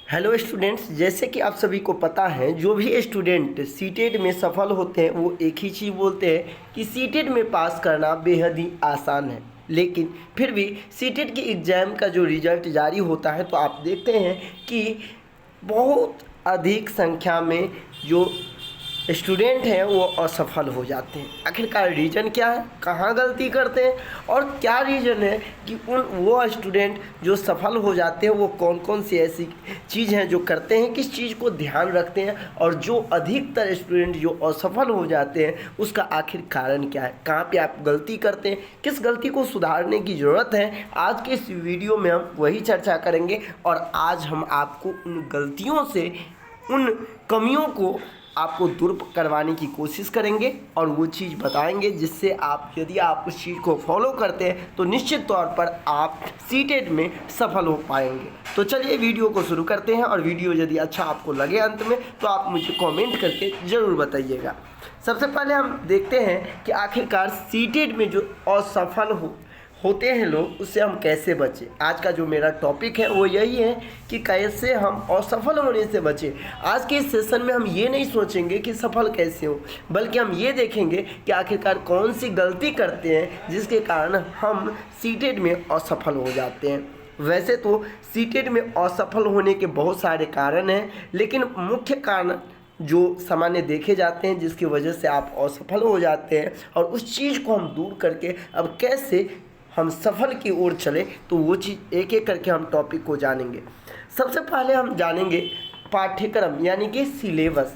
Hello students, जैसे कि आप सभी को पता है, जो भी स्टूडेंट सीटेट में सफल होते हैं वो एक ही चीज़ बोलते हैं कि सीटेट में पास करना बेहद ही आसान है। लेकिन फिर भी सीटेट के एग्ज़ाम का जो रिज़ल्ट जारी होता है तो आप देखते हैं कि बहुत अधिक संख्या में जो स्टूडेंट हैं वो असफल हो जाते हैं। आखिरकार रीज़न क्या है, कहाँ गलती करते हैं और क्या रीज़न है कि वो स्टूडेंट जो सफल हो जाते हैं वो कौन कौन सी ऐसी चीज़ हैं जो करते हैं, किस चीज़ को ध्यान रखते हैं, और जो अधिकतर स्टूडेंट जो असफल हो जाते हैं उसका आखिर कारण क्या है, कहाँ पे आप गलती करते हैं, किस गलती को सुधारने की ज़रूरत है। आज के इस वीडियो में हम वही चर्चा करेंगे और आज हम आपको उन गलतियों से, उन कमियों को आपको दूर करवाने की कोशिश करेंगे और वो चीज़ बताएंगे जिससे आप, यदि आप उस चीज़ को फॉलो करते हैं तो निश्चित तौर पर आप सीटेट में सफल हो पाएंगे। तो चलिए वीडियो को शुरू करते हैं और वीडियो यदि अच्छा आपको लगे अंत में तो आप मुझे कमेंट करके ज़रूर बताइएगा। सबसे पहले हम देखते हैं कि आखिरकार सीटेट में जो असफल होते हैं लोग, उससे हम कैसे बचें। आज का जो मेरा टॉपिक है वो यही है कि कैसे हम असफल होने से बचें। आज के इस सेशन में हम ये नहीं सोचेंगे कि सफल कैसे हो, बल्कि हम ये देखेंगे कि आखिरकार कौन सी गलती करते हैं जिसके कारण हम सीटेट में असफल हो जाते हैं। वैसे तो सीटेट में असफल होने के बहुत सारे कारण हैं, लेकिन मुख्य कारण जो सामान्य देखे जाते हैं जिसकी वजह से आप असफल हो जाते हैं और उस चीज़ को हम दूर करके अब कैसे हम सफल की ओर चले, तो वो चीज़ एक एक करके हम टॉपिक को जानेंगे। सबसे पहले हम जानेंगे पाठ्यक्रम यानी कि सिलेबस।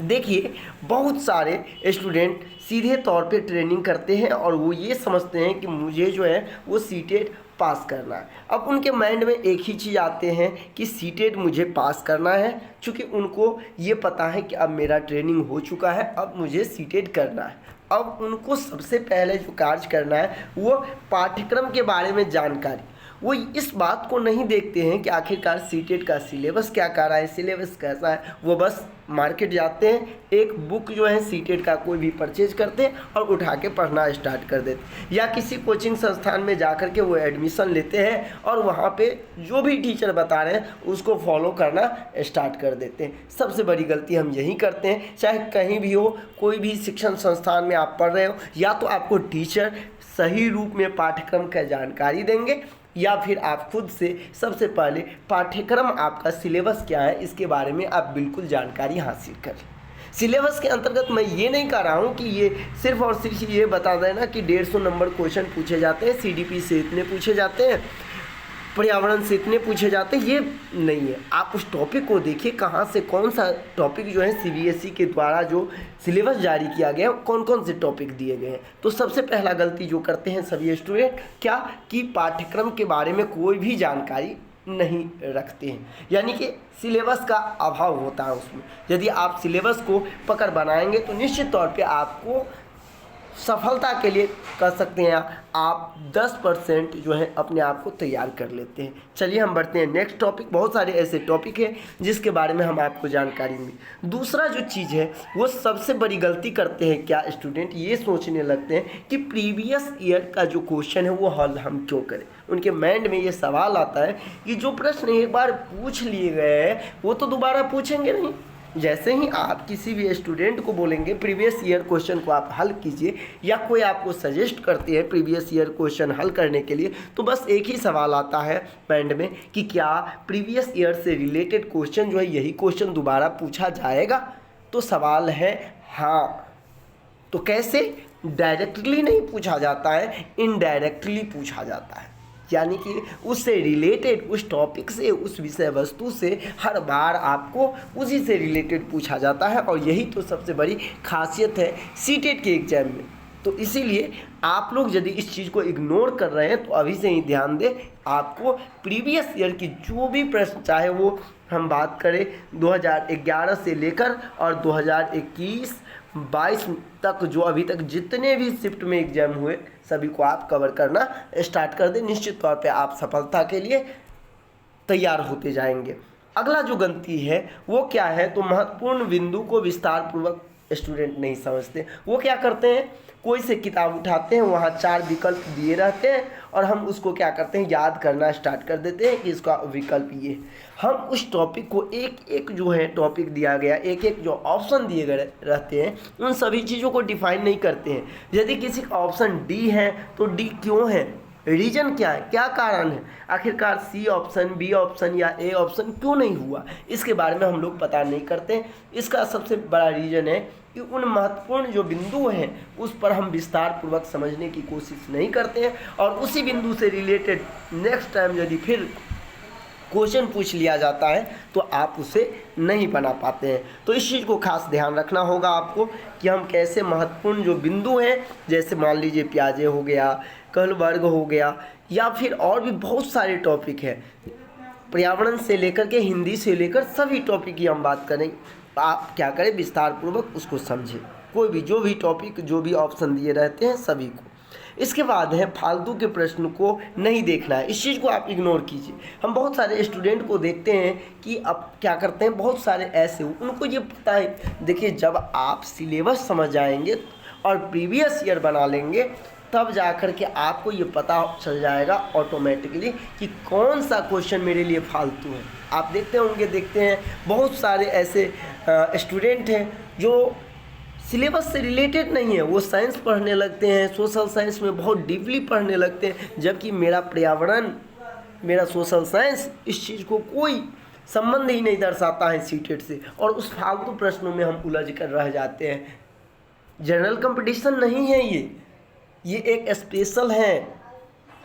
देखिए, बहुत सारे स्टूडेंट सीधे तौर पे ट्रेनिंग करते हैं और वो ये समझते हैं कि मुझे जो है वो सीटेट पास करना है। अब उनके माइंड में एक ही चीज़ आते हैं कि सीटेट मुझे पास करना है, क्योंकि उनको ये पता है कि अब मेरा ट्रेनिंग हो चुका है, अब मुझे सीटेट करना है। अब उनको सबसे पहले जो कार्य करना है वो पाठ्यक्रम के बारे में जानकारी। वो इस बात को नहीं देखते हैं कि आखिरकार सीटेट का सिलेबस क्या कर रहा है, सिलेबस कैसा है। वो बस मार्केट जाते हैं, एक बुक जो है सीटेट का कोई भी परचेज करते हैं और उठा के पढ़ना स्टार्ट कर देते हैं, या किसी कोचिंग संस्थान में जा कर के वो एडमिशन लेते हैं और वहाँ पे जो भी टीचर बता रहे हैं उसको फॉलो करना स्टार्ट कर देते हैं। सबसे बड़ी गलती हम यही करते हैं। चाहे कहीं भी हो, कोई भी शिक्षण संस्थान में आप पढ़ रहे हो, या तो आपको टीचर सही रूप में पाठ्यक्रम का जानकारी देंगे, या फिर आप खुद से सबसे पहले पाठ्यक्रम, आपका सिलेबस क्या है इसके बारे में आप बिल्कुल जानकारी हासिल करें। सिलेबस के अंतर्गत मैं ये नहीं कह रहा हूँ कि ये सिर्फ और सिर्फ ये बता देना कि 150 नंबर क्वेश्चन पूछे जाते हैं, सीडीपी से इतने पूछे जाते हैं, पर्यावरण से इतने पूछे जाते हैं, ये नहीं है। आप उस टॉपिक को देखिए, कहाँ से कौन सा टॉपिक जो है सीबीएसई के द्वारा जो सिलेबस जारी किया गया है, कौन कौन से टॉपिक दिए गए हैं। तो सबसे पहला गलती जो करते हैं सभी स्टूडेंट, क्या कि पाठ्यक्रम के बारे में कोई भी जानकारी नहीं रखते हैं, यानी कि सिलेबस का अभाव होता है उसमें। यदि आप सिलेबस को पकड़ बनाएंगे तो निश्चित तौर पे आपको सफलता के लिए कर सकते हैं आप 10% जो है अपने आप को तैयार कर लेते हैं। चलिए हम बढ़ते हैं नेक्स्ट टॉपिक। बहुत सारे ऐसे टॉपिक हैं जिसके बारे में हम आपको जानकारी मिली। दूसरा जो चीज़ है वो सबसे बड़ी गलती करते हैं क्या स्टूडेंट, ये सोचने लगते हैं कि प्रीवियस ईयर का जो क्वेश्चन है वो हल हम क्यों करें। उनके माइंड में ये सवाल आता है कि जो प्रश्न एक बार पूछ लिए गए हैं वो तो दोबारा पूछेंगे नहीं। जैसे ही आप किसी भी स्टूडेंट को बोलेंगे प्रीवियस ईयर क्वेश्चन को आप हल कीजिए, या कोई आपको सजेस्ट करती है प्रीवियस ईयर क्वेश्चन हल करने के लिए, तो बस एक ही सवाल आता है माइंड में कि क्या प्रीवियस ईयर से रिलेटेड क्वेश्चन जो है यही क्वेश्चन दोबारा पूछा जाएगा। तो सवाल है हाँ। तो कैसे? डायरेक्टली नहीं पूछा जाता है, इनडायरेक्टली पूछा जाता है, यानी कि उससे रिलेटेड, उस टॉपिक से, उस विषय वस्तु से हर बार आपको उसी से रिलेटेड पूछा जाता है। और यही तो सबसे बड़ी खासियत है सीटेट के एग्जाम में। तो इसीलिए आप लोग यदि इस चीज़ को इग्नोर कर रहे हैं तो अभी से ही ध्यान दें। आपको प्रीवियस ईयर की जो भी प्रश्न, चाहे वो हम बात करें 2011 से लेकर और 2021-22 तक, जो अभी तक जितने भी शिफ्ट में एग्जाम हुए सभी को आप कवर करना स्टार्ट कर दें। निश्चित तौर पे आप सफलता के लिए तैयार होते जाएंगे। अगला जो गलती है वो क्या है, तो महत्वपूर्ण बिंदु को विस्तार पूर्वक स्टूडेंट नहीं समझते। वो क्या करते हैं, कोई से किताब उठाते हैं, वहाँ 4 विकल्प दिए रहते हैं और हम उसको क्या करते हैं, याद करना स्टार्ट कर देते हैं कि इसका विकल्प ये। हम उस टॉपिक को एक एक जो है टॉपिक दिया गया, एक एक जो ऑप्शन दिए गए रहते हैं, उन सभी चीज़ों को डिफाइन नहीं करते हैं। यदि किसी का ऑप्शन डी है तो डी क्यों है, रीजन क्या है, क्या कारण है, आखिरकार सी ऑप्शन, बी ऑप्शन या ए ऑप्शन क्यों नहीं हुआ, इसके बारे में हम लोग पता नहीं करते। इसका सबसे बड़ा रीज़न है कि उन महत्वपूर्ण जो बिंदु हैं उस पर हम विस्तार पूर्वक समझने की कोशिश नहीं करते हैं और उसी बिंदु से रिलेटेड नेक्स्ट टाइम यदि फिर क्वेश्चन पूछ लिया जाता है तो आप उसे नहीं बना पाते हैं। तो इस चीज़ को खास ध्यान रखना होगा आपको कि हम कैसे महत्वपूर्ण जो बिंदु हैं, जैसे मान लीजिए प्याजे हो गया, कल वर्ग हो गया, या फिर और भी बहुत सारे टॉपिक हैं, पर्यावरण से लेकर के हिंदी से लेकर सभी टॉपिक की हम बात करें। आप क्या करें, विस्तार पूर्वक उसको समझें, कोई भी जो भी टॉपिक, जो भी ऑप्शन दिए रहते हैं सभी को। इसके बाद है फालतू के प्रश्न को नहीं देखना है, इस चीज़ को आप इग्नोर कीजिए। हम बहुत सारे स्टूडेंट को देखते हैं कि अब क्या करते हैं, बहुत सारे ऐसे उनको ये पता है, देखिए जब आप सिलेबस समझ जाएंगे और प्रीवियस ईयर बना लेंगे तब जा कर के आपको ये पता चल जाएगा ऑटोमेटिकली कि कौन सा क्वेश्चन मेरे लिए फालतू है। आप देखते हैं बहुत सारे ऐसे स्टूडेंट हैं जो सिलेबस से रिलेटेड नहीं है, वो साइंस पढ़ने लगते हैं, सोशल साइंस में बहुत डीपली पढ़ने लगते हैं, जबकि मेरा पर्यावरण, मेरा सोशल साइंस इस चीज़ को कोई संबंध ही नहीं दर्शाता है सीटेट से, और उस फालतू प्रश्नों में हम उलझ कर रह जाते हैं। जनरल कंपटीशन नहीं है ये एक स्पेशल है,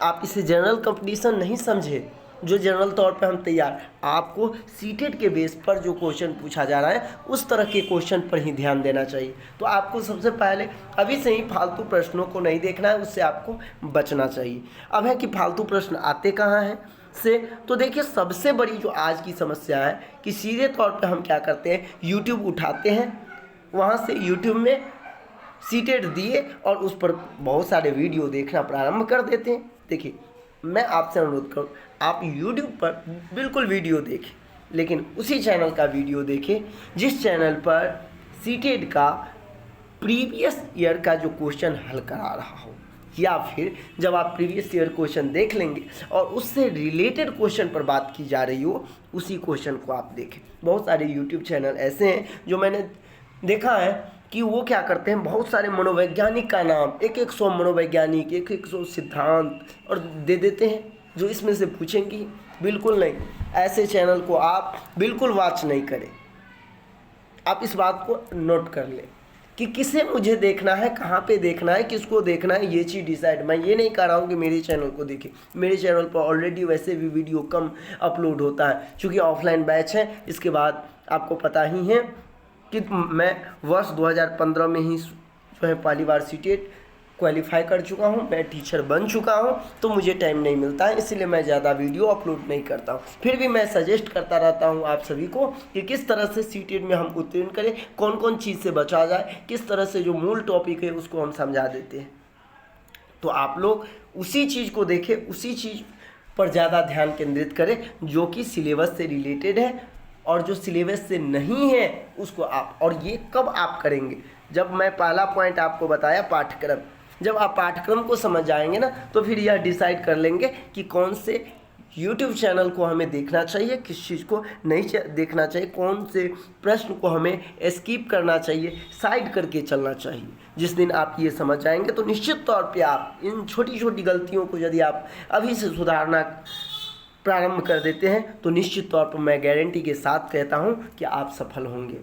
आप इसे जनरल कंपटीशन नहीं समझे जो जनरल तौर पे हम तैयार। आपको सीटेट के बेस पर जो क्वेश्चन पूछा जा रहा है उस तरह के क्वेश्चन पर ही ध्यान देना चाहिए। तो आपको सबसे पहले अभी से ही फालतू प्रश्नों को नहीं देखना है, उससे आपको बचना चाहिए। अब है कि फालतू प्रश्न आते कहाँ हैं से, तो देखिए सबसे बड़ी जो आज की समस्या है कि सीधे तौर पर हम क्या करते हैं, यूट्यूब उठाते हैं, वहाँ से यूट्यूब में सीटेट दिए और उस पर बहुत सारे वीडियो देखना प्रारंभ कर देते हैं। देखिए मैं आपसे अनुरोध करूँ, आप YouTube पर बिल्कुल वीडियो देखें, लेकिन उसी चैनल का वीडियो देखें जिस चैनल पर सीटेट का प्रीवियस ईयर का जो क्वेश्चन हल करा रहा हो, या फिर जब आप प्रीवियस ईयर क्वेश्चन देख लेंगे और उससे रिलेटेड क्वेश्चन पर बात की जा रही हो, उसी क्वेश्चन को आप देखें। बहुत सारे YouTube चैनल ऐसे हैं जो मैंने देखा है कि वो क्या करते हैं, बहुत सारे मनोवैज्ञानिक का नाम, एक 100 मनोवैज्ञानिक, एक 100 सिद्धांत और दे देते हैं, जो इसमें से पूछेंगी बिल्कुल नहीं। ऐसे चैनल को आप बिल्कुल वॉच नहीं करें। आप इस बात को नोट कर लें कि किसे मुझे देखना है, कहाँ पे देखना है, किसको देखना है, ये चीज़ डिसाइड। मैं ये नहीं कह रहा हूँ कि मेरे चैनल को देखें, मेरे चैनल पर ऑलरेडी वैसे भी वीडियो कम अपलोड होता है, क्योंकि ऑफलाइन बैच है। इसके बाद आपको पता ही है कि मैं वर्ष 2015 में ही जो है पहली बार सीटेट क्वालिफाई कर चुका हूँ, मैं टीचर बन चुका हूँ, तो मुझे टाइम नहीं मिलता है, इसलिए मैं ज़्यादा वीडियो अपलोड नहीं करता हूँ। फिर भी मैं सजेस्ट करता रहता हूँ आप सभी को कि किस तरह से सीटेट में हम उत्तीर्ण करें, कौन कौन चीज़ से बचा जाए, किस तरह से जो मूल टॉपिक है उसको हम समझा देते हैं। तो आप लोग उसी चीज़ को देखें, उसी चीज़ पर ज़्यादा ध्यान केंद्रित करें जो कि सिलेबस से रिलेटेड है, और जो सिलेबस से नहीं है उसको आप, और ये कब आप करेंगे, जब मैं पहला पॉइंट आपको बताया पाठ्यक्रम, जब आप पाठ्यक्रम को समझ जाएंगे ना, तो फिर यह डिसाइड कर लेंगे कि कौन से YouTube चैनल को हमें देखना चाहिए, किस चीज़ को नहीं देखना चाहिए, कौन से प्रश्न को हमें स्किप करना चाहिए, साइड करके चलना चाहिए। जिस दिन आप ये समझ जाएंगे तो निश्चित तौर पे आप इन छोटी छोटी गलतियों को यदि आप अभी से सुधारना प्रारंभ कर देते हैं तो निश्चित तौर पर मैं गारंटी के साथ कहता हूं कि आप सफल होंगे।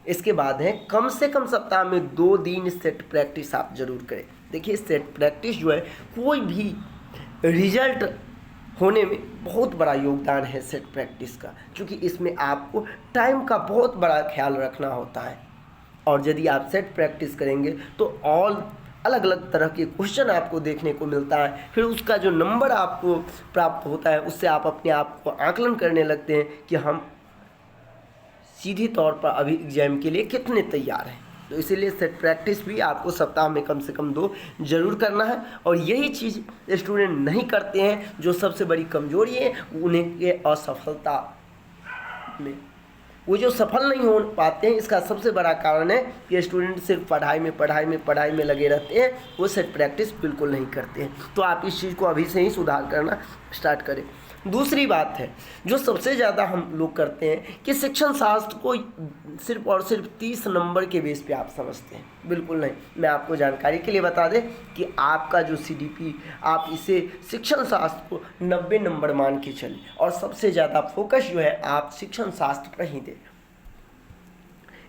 इसके बाद है कम से कम सप्ताह में 2 दिन सेट प्रैक्टिस आप जरूर करें। देखिए सेट प्रैक्टिस जो है कोई भी रिजल्ट होने में बहुत बड़ा योगदान है सेट प्रैक्टिस का, क्योंकि इसमें आपको टाइम का बहुत बड़ा ख्याल रखना होता है। और यदि आप सेट प्रैक्टिस करेंगे तो ऑल अलग अलग तरह के क्वेश्चन आपको देखने को मिलता है, फिर उसका जो नंबर आपको प्राप्त होता है उससे आप अपने आप को आकलन करने लगते हैं कि हम सीधे तौर पर अभी एग्जाम के लिए कितने तैयार हैं। तो इसीलिए सेट प्रैक्टिस भी आपको सप्ताह में कम से कम 2 जरूर करना है। और यही चीज़ स्टूडेंट नहीं करते हैं, जो सबसे बड़ी कमजोरी है उन्हें के असफलता में वो जो सफल नहीं हो पाते हैं, इसका सबसे बड़ा कारण है कि स्टूडेंट सिर्फ पढ़ाई में लगे रहते हैं, वो सेट प्रैक्टिस बिल्कुल नहीं करते हैं। तो आप इस चीज़ को अभी से ही सुधार करना स्टार्ट करें। दूसरी बात है जो सबसे ज़्यादा हम लोग करते हैं कि शिक्षण शास्त्र को सिर्फ और सिर्फ 30 नंबर के बेस पे आप समझते हैं। बिल्कुल नहीं, मैं आपको जानकारी के लिए बता दें कि आपका जो CDP, आप इसे शिक्षण शास्त्र को 90 नंबर मान के चलें और सबसे ज़्यादा फोकस जो है आप शिक्षण शास्त्र पर ही दें।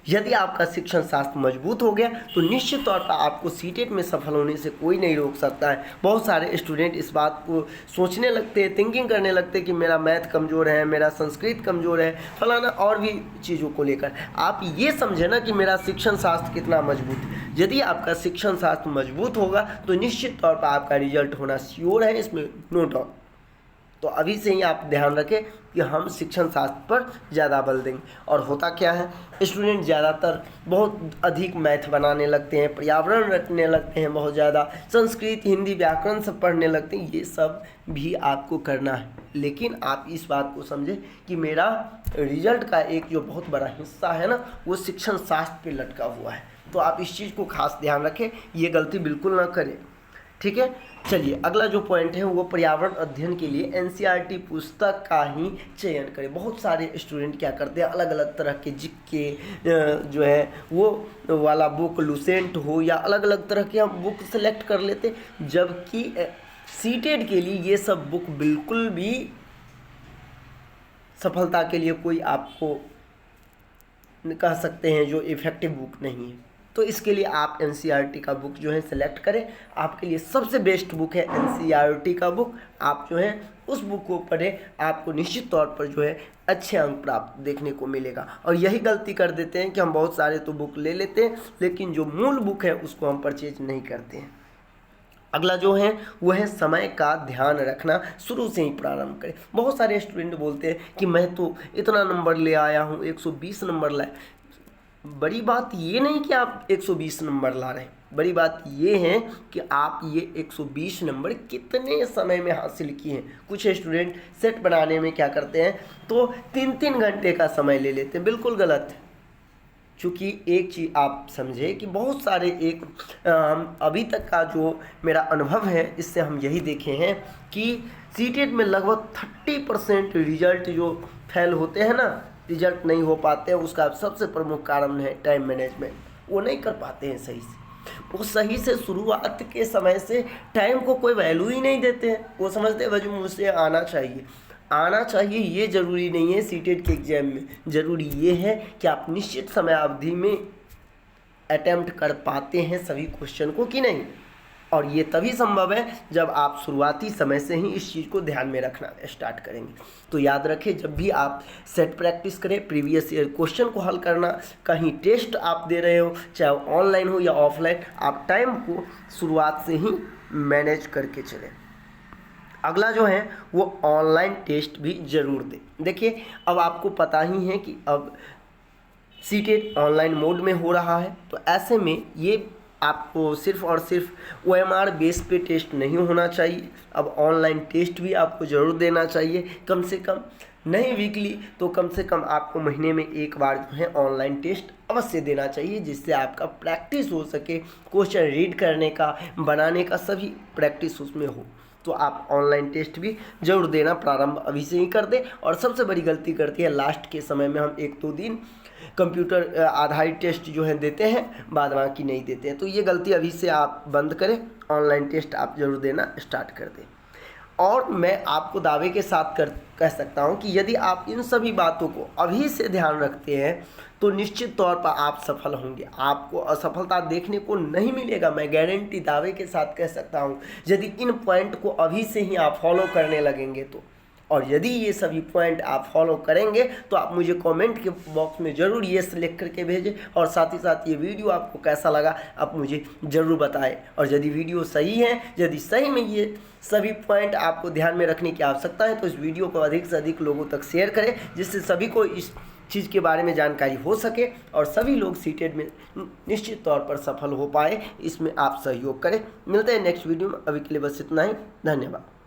यदि आपका शिक्षण शास्त्र मजबूत हो गया तो निश्चित तौर पर आपको सीटेट में सफल होने से कोई नहीं रोक सकता है। बहुत सारे स्टूडेंट इस बात को सोचने लगते हैं, थिंकिंग करने लगते हैं कि मेरा मैथ कमज़ोर है, मेरा संस्कृत कमज़ोर है, फलाना और भी चीज़ों को लेकर। आप ये समझे ना कि मेरा शिक्षण शास्त्र कितना मजबूत है। यदि आपका शिक्षण शास्त्र मजबूत होगा तो निश्चित तौर पर आपका रिजल्ट होना श्योर है, इसमें नो डाउट। तो अभी से ही आप ध्यान रखें कि हम शिक्षण शास्त्र पर ज़्यादा बल देंगे। और होता क्या है, स्टूडेंट ज़्यादातर बहुत अधिक मैथ बनाने लगते हैं, पर्यावरण रटने लगते हैं, बहुत ज़्यादा संस्कृत, हिंदी, व्याकरण सब पढ़ने लगते हैं। ये सब भी आपको करना है, लेकिन आप इस बात को समझें कि मेरा रिजल्ट का एक जो बहुत बड़ा हिस्सा है ना, वो शिक्षण शास्त्र पर लटका हुआ है। तो आप इस चीज़ को खास ध्यान रखें, ये गलती बिल्कुल ना करें। ठीक है, चलिए अगला जो पॉइंट है वो पर्यावरण अध्ययन के लिए NCERT पुस्तक का ही चयन करें। बहुत सारे स्टूडेंट क्या करते हैं, अलग अलग तरह के के जो है वो वाला बुक, लुसेंट हो या अलग अलग तरह के हम बुक सेलेक्ट कर लेते, जबकि सीटेट के लिए ये सब बुक बिल्कुल भी सफलता के लिए कोई आपको कह सकते हैं जो इफ़ेक्टिव बुक नहीं है। तो इसके लिए आप NCERT का बुक जो है सेलेक्ट करें। आपके लिए सबसे बेस्ट बुक है NCERT का बुक। आप जो है उस बुक को पढ़ें, आपको निश्चित तौर पर जो है अच्छे अंक प्राप्त देखने को मिलेगा। और यही गलती कर देते हैं कि हम बहुत सारे तो बुक ले लेते हैं, लेकिन जो मूल बुक है उसको हम परचेज नहीं करते हैं। अगला जो है वो है समय का ध्यान रखना, शुरू से ही प्रारंभ करें। बहुत सारे स्टूडेंट बोलते हैं कि मैं तो इतना नंबर ले आया हूँ, 120 नंबर लाए। बड़ी बात ये नहीं कि आप 120 नंबर ला रहे हैं, बड़ी बात ये है कि आप ये 120 नंबर कितने समय में हासिल किए हैं। कुछ स्टूडेंट सेट बनाने में क्या करते हैं, तो 3-3 घंटे का समय ले लेते हैं। बिल्कुल गलत है। चूँकि एक चीज़ आप समझे कि बहुत सारे अभी तक का जो मेरा अनुभव है, इससे हम यही देखे हैं कि सीटेट में लगभग 30% रिजल्ट जो फेल होते हैं ना, रिजल्ट नहीं हो पाते हैं, उसका सबसे प्रमुख कारण है टाइम मैनेजमेंट। वो नहीं कर पाते हैं सही से। वो सही से शुरुआत के समय से टाइम को कोई वैल्यू ही नहीं देते हैं। वो समझते हैं भाई मुझसे आना चाहिए, ये ज़रूरी नहीं है। सीटेट के एग्ज़ाम में ज़रूरी ये है कि आप निश्चित समय अवधि में अटेम्प्ट कर पाते हैं सभी क्वेश्चन को कि नहीं। और ये तभी संभव है जब आप शुरुआती समय से ही इस चीज़ को ध्यान में रखना स्टार्ट करेंगे। तो याद रखें, जब भी आप सेट प्रैक्टिस करें, प्रीवियस ईयर क्वेश्चन को हल करना, कहीं टेस्ट आप दे रहे हो, चाहे ऑनलाइन हो या ऑफलाइन, आप टाइम को शुरुआत से ही मैनेज करके चलें। अगला जो है वो ऑनलाइन टेस्ट भी ज़रूर दें। देखिए, अब आपको पता ही है कि अब सीटेट ऑनलाइन मोड में हो रहा है, तो ऐसे में ये आपको सिर्फ और सिर्फ OMR बेस पे टेस्ट नहीं होना चाहिए। अब ऑनलाइन टेस्ट भी आपको ज़रूर देना चाहिए, कम से कम नहीं वीकली तो कम से कम आपको महीने में एक बार जो है ऑनलाइन टेस्ट अवश्य देना चाहिए, जिससे आपका प्रैक्टिस हो सके, क्वेश्चन रीड करने का, बनाने का सभी प्रैक्टिस उसमें हो। तो आप ऑनलाइन टेस्ट भी जरूर देना प्रारंभ अभी से ही कर दें। और सबसे बड़ी गलती करती है लास्ट के समय में हम 1-2 दिन कंप्यूटर आधारित टेस्ट जो है देते हैं, बाद बाकी नहीं देते हैं। तो ये गलती अभी से आप बंद करें, ऑनलाइन टेस्ट आप जरूर देना स्टार्ट कर दें। और मैं आपको दावे के साथ कह सकता हूं कि यदि आप इन सभी बातों को अभी से ध्यान रखते हैं तो निश्चित तौर पर आप सफल होंगे। आपको असफलता देखने को नहीं मिलेगा, मैं गारंटी दावे के साथ कह सकता हूं, यदि इन पॉइंट को अभी से ही आप फॉलो करने लगेंगे तो। और यदि ये सभी पॉइंट आप फॉलो करेंगे तो आप मुझे कमेंट के बॉक्स में ज़रूर ये सिलेक्ट करके भेजें। और साथ ही साथ ये वीडियो आपको कैसा लगा आप मुझे ज़रूर बताएं। और यदि वीडियो सही है, यदि सही में ये सभी पॉइंट आपको ध्यान में रखने की आवश्यकता है, तो इस वीडियो को अधिक से अधिक लोगों तक शेयर करें, जिससे सभी को इस चीज़ के बारे में जानकारी हो सके और सभी लोग सीटेट में निश्चित तौर पर सफल हो पाए। इसमें आप सहयोग करें। मिलते हैं नेक्स्ट वीडियो में, अभी के लिए बस इतना ही। धन्यवाद।